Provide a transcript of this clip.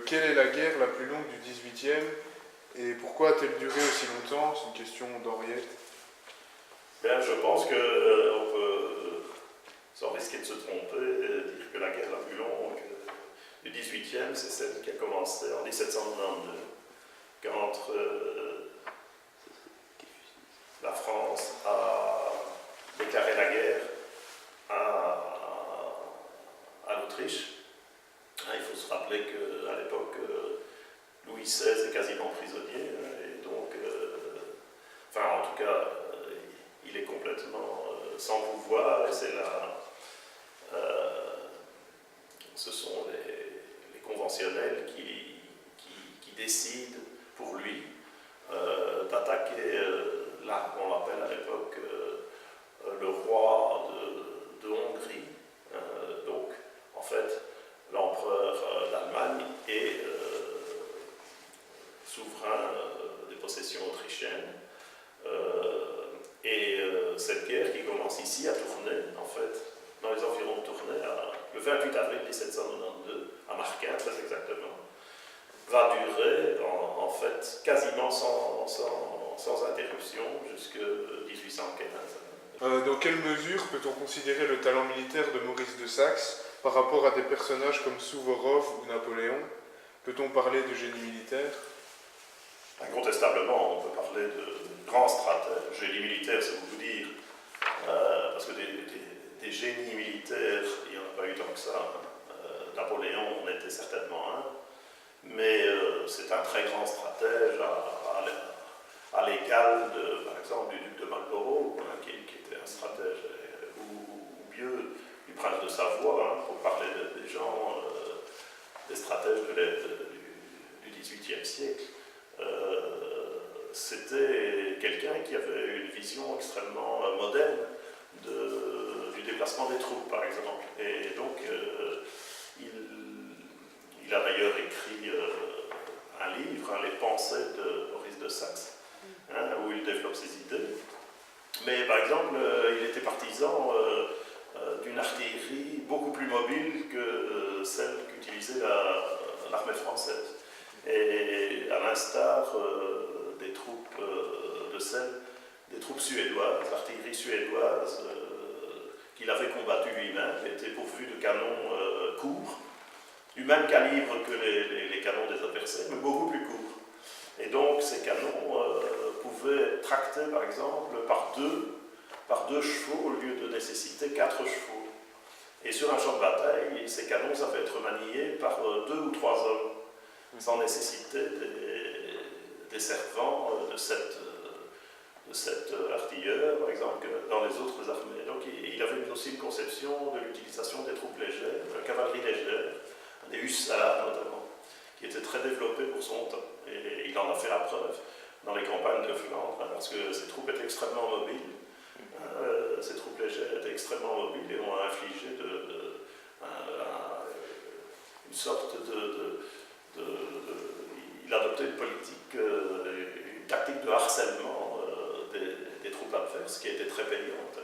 Quelle est la guerre la plus longue du XVIIIe et pourquoi a-t-elle duré aussi longtemps? C'est une question d'Henriette. Bien, je pense qu'on peut, sans risquer de se tromper, dire que la guerre la plus longue du XVIIIe, c'est celle qui a commencé en 1792, quand la France a déclaré la guerre à l'Autriche. Il faut se rappeler qu'à l'époque, Louis XVI est quasiment prisonnier, et donc, enfin en tout cas, il est complètement sans pouvoir, et c'est là, ce sont les conventionnels qui décident pour lui d'attaquer, là on l'appelle à l'époque le roi de Hongrie, donc en fait l'empereur d'Allemagne est souverain des possessions autrichiennes. Cette guerre qui commence ici à Tournai, en fait, dans les environs de Tournai, le 28 avril 1792, à Marquin très exactement, va durer en fait quasiment sans interruption jusqu'à 1815. Dans quelle mesure peut-on considérer le talent militaire de Maurice de Saxe par rapport à des personnages comme Souvorov ou Napoléon? Peut-on parler de génie militaire? Incontestablement, on peut parler de grands stratèges. Génie militaire, c'est beaucoup dire, parce que des génies militaires, il n'y en a pas eu tant que ça. Napoléon en était certainement un, mais c'est un très grand stratège à l'égal, par exemple, du duc de Marlborough, qui était un stratège, ou mieux, du prince de Savoie, pour parler des gens, des stratèges du XVIIIe siècle. C'était quelqu'un qui avait une vision extrêmement moderne du déplacement des troupes, par exemple. Et donc, il a d'ailleurs écrit un livre, Les pensées de Maurice de Saxe, où il développe ses idées. Mais par exemple, il était partisan d'une artillerie beaucoup plus mobile que celle qu'utilisait l'armée française. Et à l'instar des troupes de Selle, des troupes suédoises, l'artillerie suédoise qu'il avait combattue lui-même, était pourvue de canons courts, du même calibre que les canons des adversaires, mais beaucoup plus courts. Et donc ces canons pouvaient être tractés, par exemple, par deux chevaux au lieu de nécessiter 4 chevaux. Et sur un champ de bataille, ces canons savaient être maniés par 2 ou 3 hommes, sans nécessiter des servants de cet artilleur, par exemple, dans les autres armées. Donc il avait aussi une conception de l'utilisation des troupes légères, de la cavalerie légère, des hussards notamment, qui était très développée pour son temps. Et il en a fait la preuve dans les campagnes de Flandre, parce que ces troupes étaient extrêmement mobiles. Ces troupes légères étaient extrêmement mobiles et ont infligé une sorte il adoptait une politique, une tactique de harcèlement des troupes adverses qui était très payante.